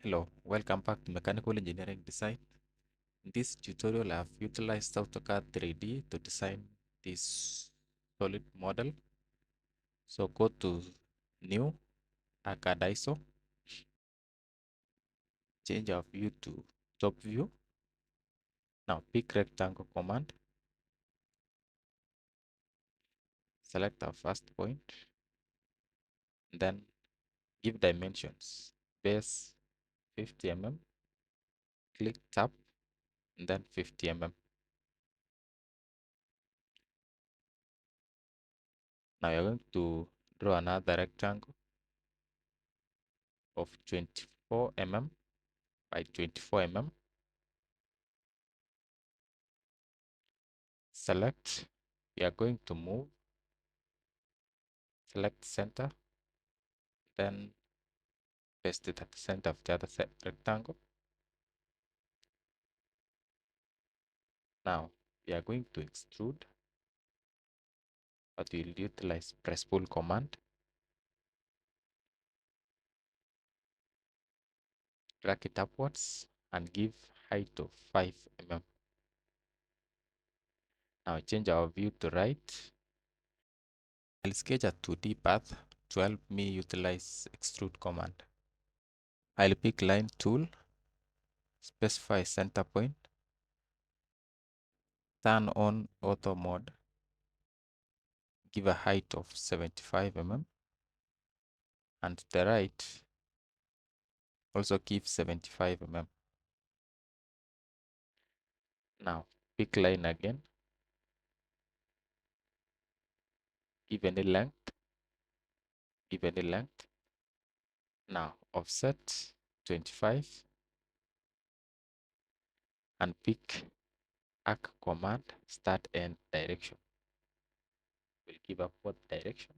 Hello, welcome back to Mechanical Engineering Design. In this tutorial, I've utilized AutoCAD 3D to design this solid model. So go to New, AutoCAD ISO, change our view to top view. Now pick rectangle command, select our first point, then give dimensions, base 50 mm, click tab, and then 50 mm. Now you're going to draw another rectangle of 24 mm by 24 mm. Select, we are going to move, select center, then paste it at the center of the other rectangle. Now we are going to extrude, but we'll utilize press pull command. Drag it upwards and give height of 5 mm. Now change our view to right. I'll sketch a 2D path to help me utilize extrude command. I'll pick line tool, specify center point, turn on auto mode, give a height of 75 mm, and to the right also give 75 mm. Now pick line again, give any length, give any length. Now offset 25 and pick arc command, start end direction. We'll give upward direction,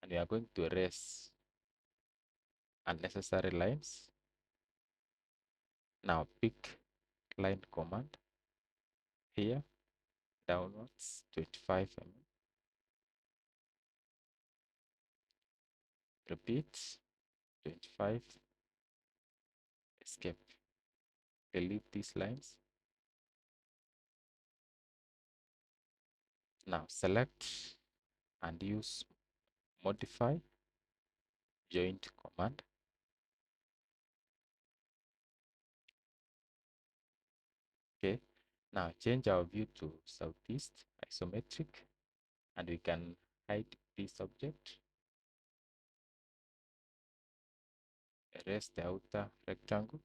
and we are going to erase unnecessary lines. Now pick line command here, downwards 25 mm. Repeat 25, escape, delete these lines. Now select and use modify joint command. Okay, now change our view to southeast isometric, and we can hide this object, erase the outer rectangle,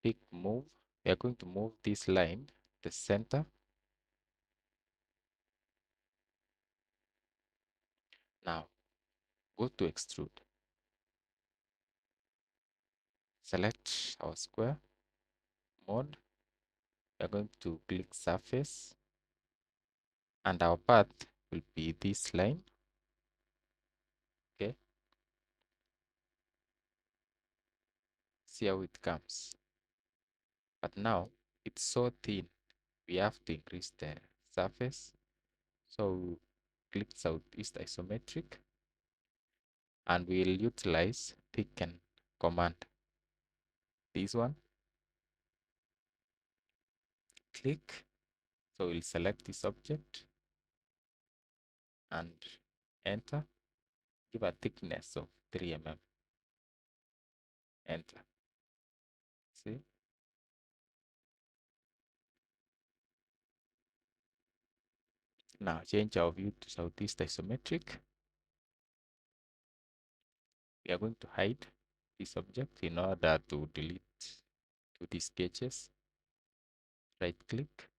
pick move. We are going to move this line the center. Now go to extrude, select our square mode. We are going to click surface, and our path will be this line. Okay, see how it comes. But now it's so thin, we have to increase the surface. So click southeast isometric, and we'll utilize thicken command. This one, click. So we'll select this object and enter. Give a thickness of 3 mm. Enter. See? Now change our view to southeast isometric. We are going to hide this object in order to delete 2D sketches. Right click,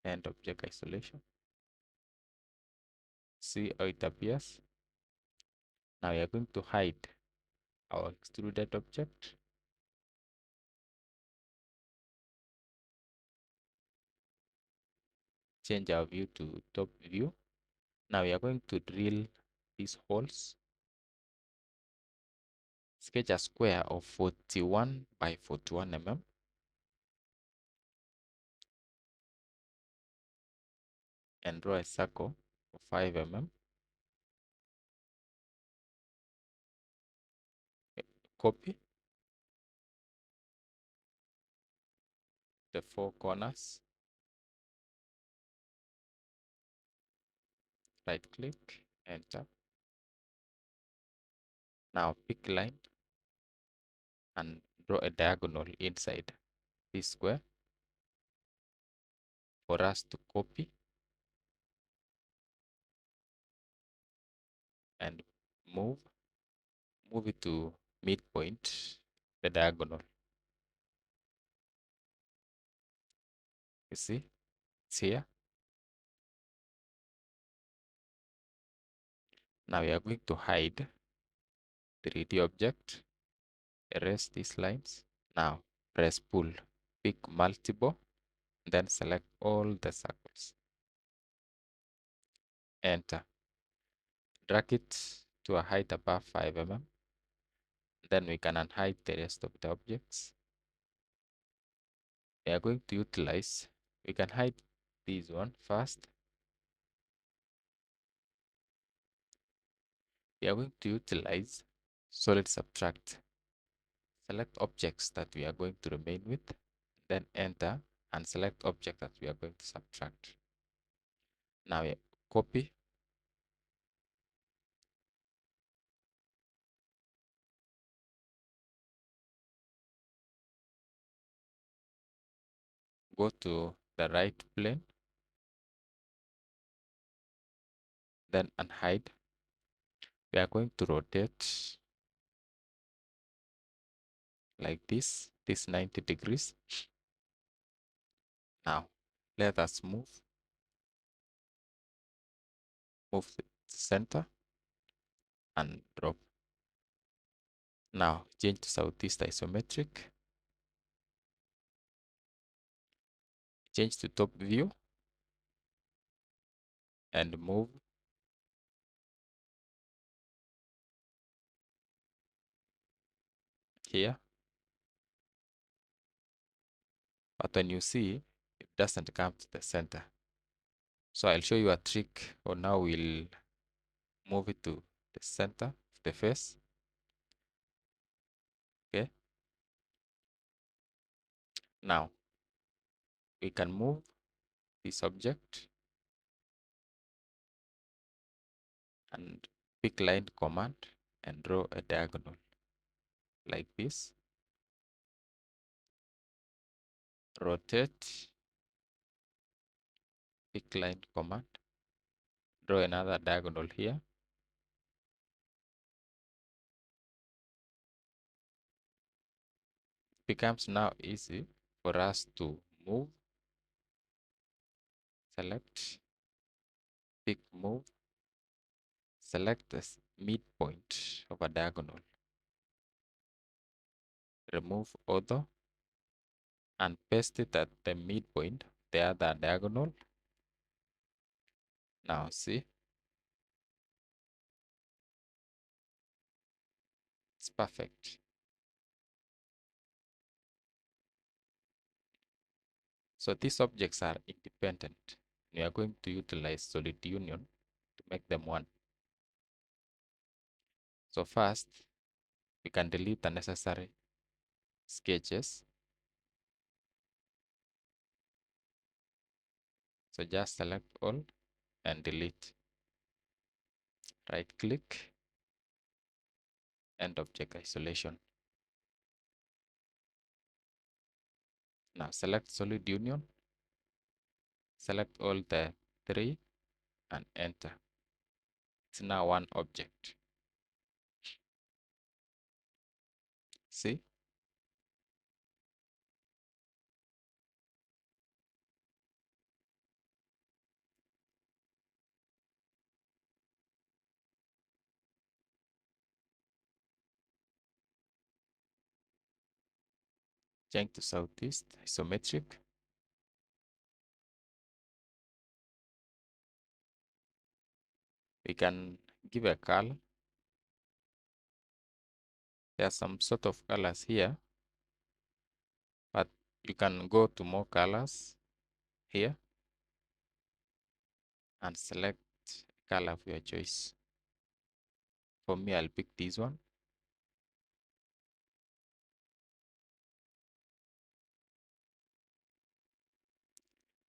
and object isolation. See how it appears. Now we are going to hide our extruded object. Change our view to top view. Now we are going to drill these holes. Sketch a square of 41 by 41 mm. And draw a circle of 5 mm. copy the four corners, right click, enter. Now pick line and draw a diagonal inside this square for us to copy and move it to midpoint, the diagonal. You see, it's here. Now we are going to hide 3D object, erase these lines. Now press pull, pick multiple, then select all the circles. Enter. Drag it to a height above 5 mm. Then we can unhide the rest of the objects. We are going to utilize, we can hide this one first. We are going to utilize solid subtract. Select objects that we are going to remain with, then enter and select object that we are going to subtract. Now we copy, go to the right plane, then unhide. We are going to rotate like this 90 degrees. Now let us move the center and drop. Now change to southeast isometric, change to top view and move here. But when you see, it doesn't come to the center. So I'll show you a trick, or now we'll move it to the center of the face. Okay. Now we can move this object and pick line command and draw a diagonal like this. Rotate, pick line command, draw another diagonal here. Becomes now easy for us to move, select, pick move, select the midpoint of a diagonal, remove ortho and paste it at the midpoint, the other diagonal. Now see, it's perfect. So these objects are independent. We are going to utilize solid union to make them one. So first, we can delete the necessary sketches. So just select all and delete. Right click, end object isolation. Now select solid union, select all the three and enter. It's now one object. See? Change to southeast isometric. We can give a color. There are some sort of colors here, but you can go to more colors here and select color of your choice. For me, I'll pick this one.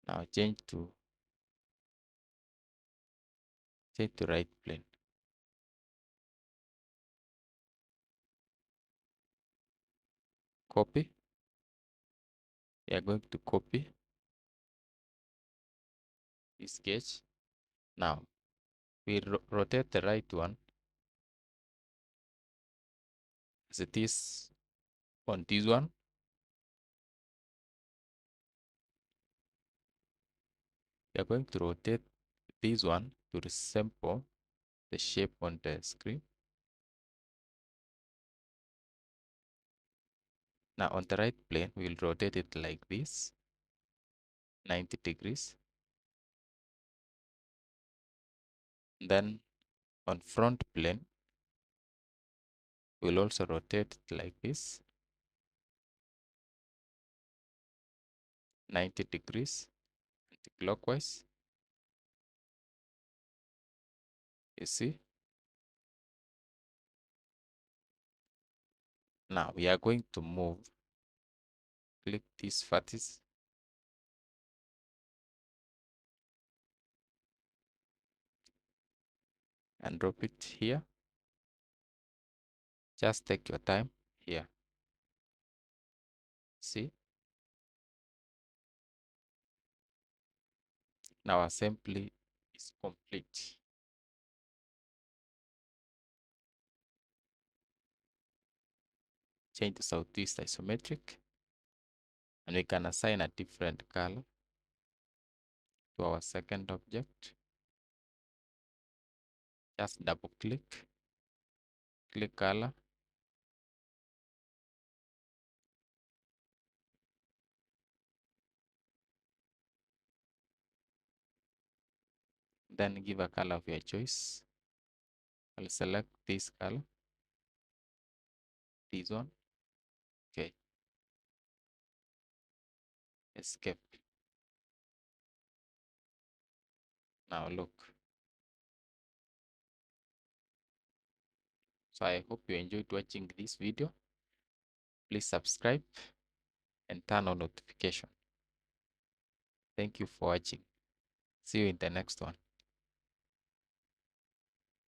Now change to right plane. Copy. We are going to copy this sketch. Now we rotate the right one as it is on this one. We are going to rotate this one to resemble the shape on the screen. Now on the right plane, we will rotate it like this, 90 degrees. Then on front plane, we'll also rotate it like this, 90 degrees anti-clockwise. You see? Now we are going to move, click this vertex and drop it here. Just take your time here. See? Now assembly is complete. Change to southeast isometric, and we can assign a different color to our second object. Just double click, click color, then give a color of your choice. I'll select this color, this one. Okay, escape. Now look. So I hope you enjoyed watching this video. Please subscribe and turn on notification. Thank you for watching. See you in the next one.